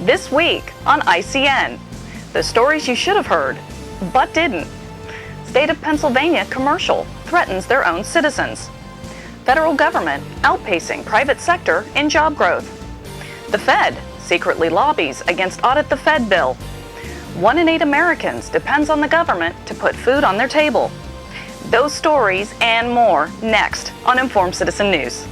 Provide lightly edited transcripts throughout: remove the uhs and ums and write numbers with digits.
This week on ICN, the stories you should have heard, but didn't. State of Pennsylvania commercial threatens their own citizens. Federal government outpacing private sector in job growth. The Fed secretly lobbies against Audit-the-Fed bill. 1 in 8 Americans depends on the government to put food on their table. Those stories and more next on Informed Citizen News.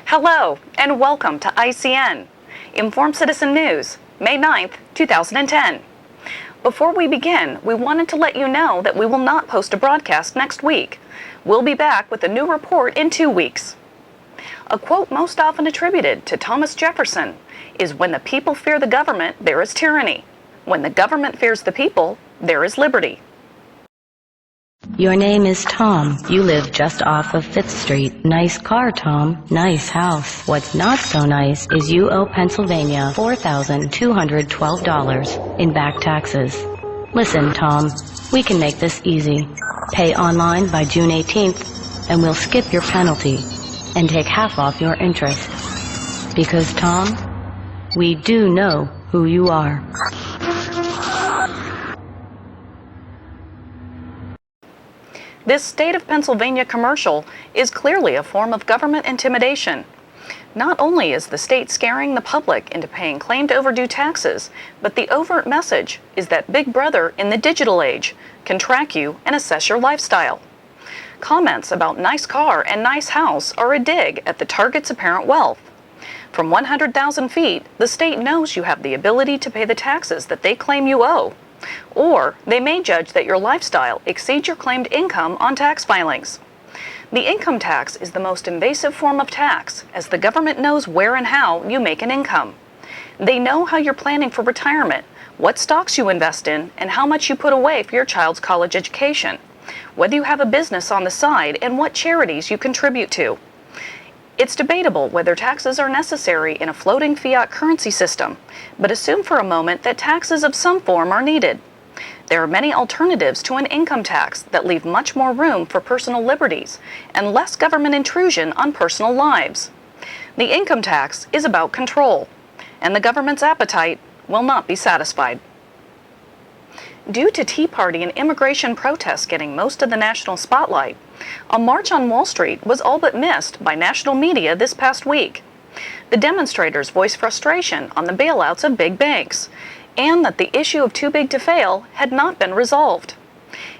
Hello and welcome to ICN, Informed Citizen News, May 9th, 2010. Before we begin, we wanted to let you know that we will not post a broadcast next week. We'll be back with a new report in 2 weeks. A quote most often attributed to Thomas Jefferson is, "When the people fear the government, there is tyranny. When the government fears the people, there is liberty." Your name is Tom. You live just off of 5th Street. Nice car, Tom. Nice house. What's not so nice is you owe Pennsylvania $4,212 in back taxes. Listen, Tom, we can make this easy. Pay online by June 18th, and we'll skip your penalty and take half off your interest. Because, Tom, we do know who you are. This state of Pennsylvania commercial is clearly a form of government intimidation. Not only is the state scaring the public into paying claimed overdue taxes, but the overt message is that Big Brother in the digital age can track you and assess your lifestyle. Comments about nice car and nice house are a dig at the target's apparent wealth. From 100,000 feet, the state knows you have the ability to pay the taxes that they claim you owe. Or they may judge that your lifestyle exceeds your claimed income on tax filings. The income tax is the most invasive form of tax, as the government knows where and how you make an income. They know how you're planning for retirement, what stocks you invest in, and how much you put away for your child's college education, whether you have a business on the side, and what charities you contribute to. It's debatable whether taxes are necessary in a floating fiat currency system, but assume for a moment that taxes of some form are needed. There are many alternatives to an income tax that leave much more room for personal liberties and less government intrusion on personal lives. The income tax is about control, and the government's appetite will not be satisfied. Due to Tea Party and immigration protests getting most of the national spotlight, a march on Wall Street was all but missed by national media this past week. The demonstrators voiced frustration on the bailouts of big banks, and that the issue of too big to fail had not been resolved.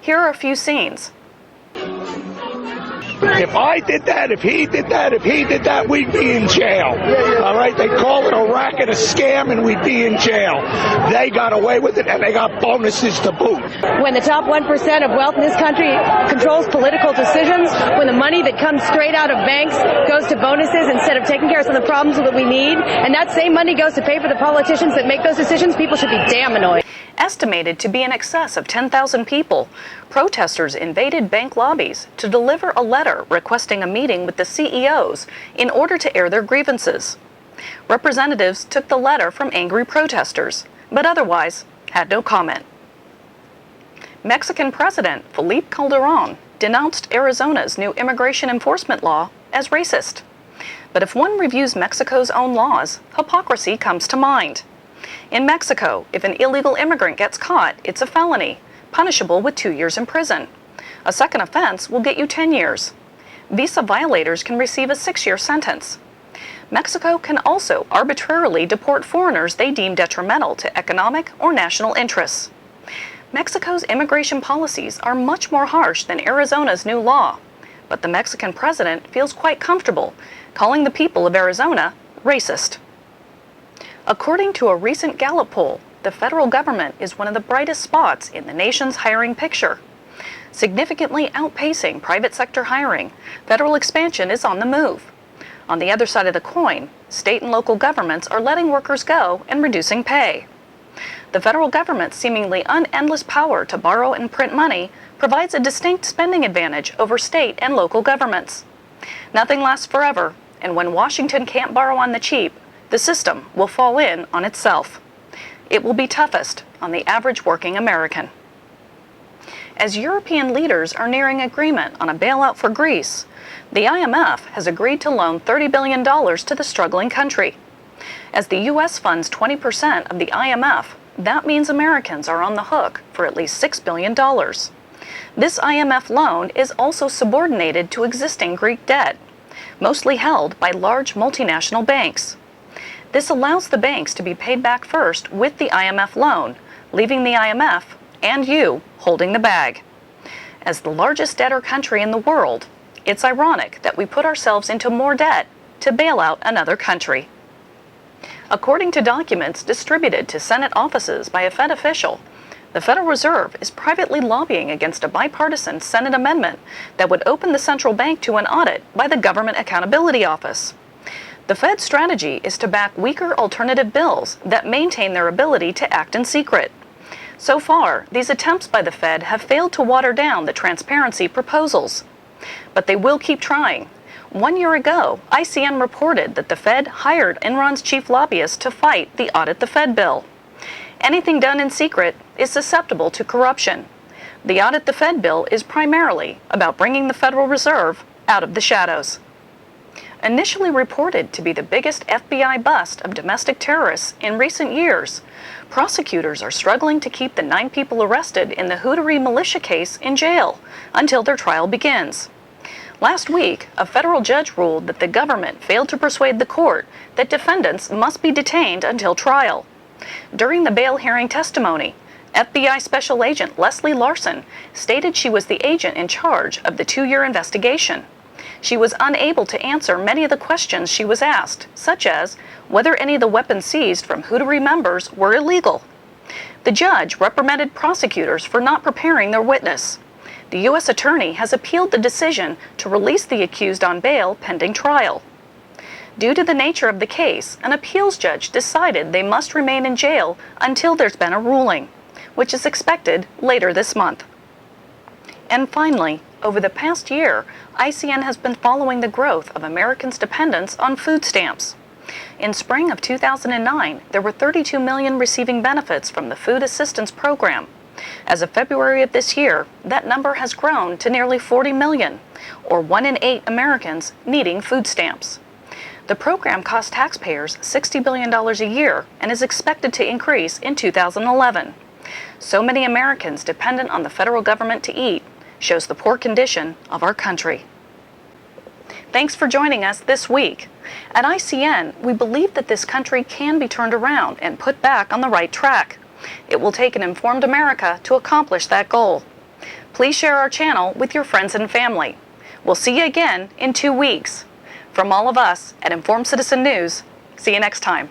Here are a few scenes. If I did that, if he did that, we'd be in jail. All right? They call it a racket, a scam, and we'd be in jail. They got away with it, and they got bonuses to boot. When the top 1% of wealth in this country controls political decisions, when the money that comes straight out of banks goes to bonuses instead of taking care of some of the problems that we need, and that same money goes to pay for the politicians that make those decisions, people should be damn annoyed. Estimated to be in excess of 10,000 people, protesters invaded bank lobbies to deliver a letter requesting a meeting with the CEOs in order to air their grievances. Representatives took the letter from angry protesters, but otherwise had no comment. Mexican President Felipe Calderón denounced Arizona's new immigration enforcement law as racist. But if one reviews Mexico's own laws, hypocrisy comes to mind. In Mexico, if an illegal immigrant gets caught, it's a felony, punishable with 2 years in prison. A second offense will get you 10 years. Visa violators can receive a 6-year sentence. Mexico can also arbitrarily deport foreigners they deem detrimental to economic or national interests. Mexico's immigration policies are much more harsh than Arizona's new law, but the Mexican president feels quite comfortable calling the people of Arizona racist. According to a recent Gallup poll, the federal government is one of the brightest spots in the nation's hiring picture. Significantly outpacing private sector hiring, federal expansion is on the move. On the other side of the coin, state and local governments are letting workers go and reducing pay. The federal government's seemingly unendless power to borrow and print money provides a distinct spending advantage over state and local governments. Nothing lasts forever, and when Washington can't borrow on the cheap, the system will fall in on itself. It will be toughest on the average working American. as European leaders are nearing agreement on a bailout for Greece, the IMF has agreed to loan $30 billion to the struggling country. As the U.S. funds 20% of the IMF, that means Americans are on the hook for at least $6 billion. This IMF loan is also subordinated to existing Greek debt, mostly held by large multinational banks. This allows the banks to be paid back first with the IMF loan, leaving the IMF and you holding the bag. As the largest debtor country in the world, it's ironic that we put ourselves into more debt to bail out another country. According to documents distributed to Senate offices by a Fed official, the Federal Reserve is privately lobbying against a bipartisan Senate amendment that would open the central bank to an audit by the Government Accountability Office. The Fed's strategy is to back weaker alternative bills that maintain their ability to act in secret. So far, these attempts by the Fed have failed to water down the transparency proposals. But they will keep trying. 1 year ago, ICN reported that the Fed hired Enron's chief lobbyist to fight the Audit-the-Fed bill. Anything done in secret is susceptible to corruption. The Audit-the-Fed bill is primarily about bringing the Federal Reserve out of the shadows. Initially reported to be the biggest FBI bust of domestic terrorists in recent years, prosecutors are struggling to keep the 9 people arrested in the Hutaree Militia case in jail until their trial begins. Last week, a federal judge ruled that the government failed to persuade the court that defendants must be detained until trial. During the bail hearing testimony, FBI Special Agent Leslie Larson stated she was the agent in charge of the 2-year investigation. She was unable to answer many of the questions she was asked, such as whether any of the weapons seized from Hutaree members were illegal. The judge reprimanded prosecutors for not preparing their witness. The U.S. Attorney has appealed the decision to release the accused on bail pending trial. Due to the nature of the case, an appeals judge decided they must remain in jail until there's been a ruling, which is expected later this month. And finally, over the past year, ICN has been following the growth of Americans' dependence on food stamps. In spring of 2009, there were 32 million receiving benefits from the Food Assistance Program. As of February of this year, that number has grown to nearly 40 million, or 1 in 8 Americans needing food stamps. The program costs taxpayers $60 billion a year and is expected to increase in 2011. So many Americans dependent on the federal government to eat shows the poor condition of our country. Thanks for joining us this week. At ICN, we believe that this country can be turned around and put back on the right track. It will take an informed America to accomplish that goal. Please share our channel with your friends and family. We'll see you again in 2 weeks. From all of us at Informed Citizen News, see you next time.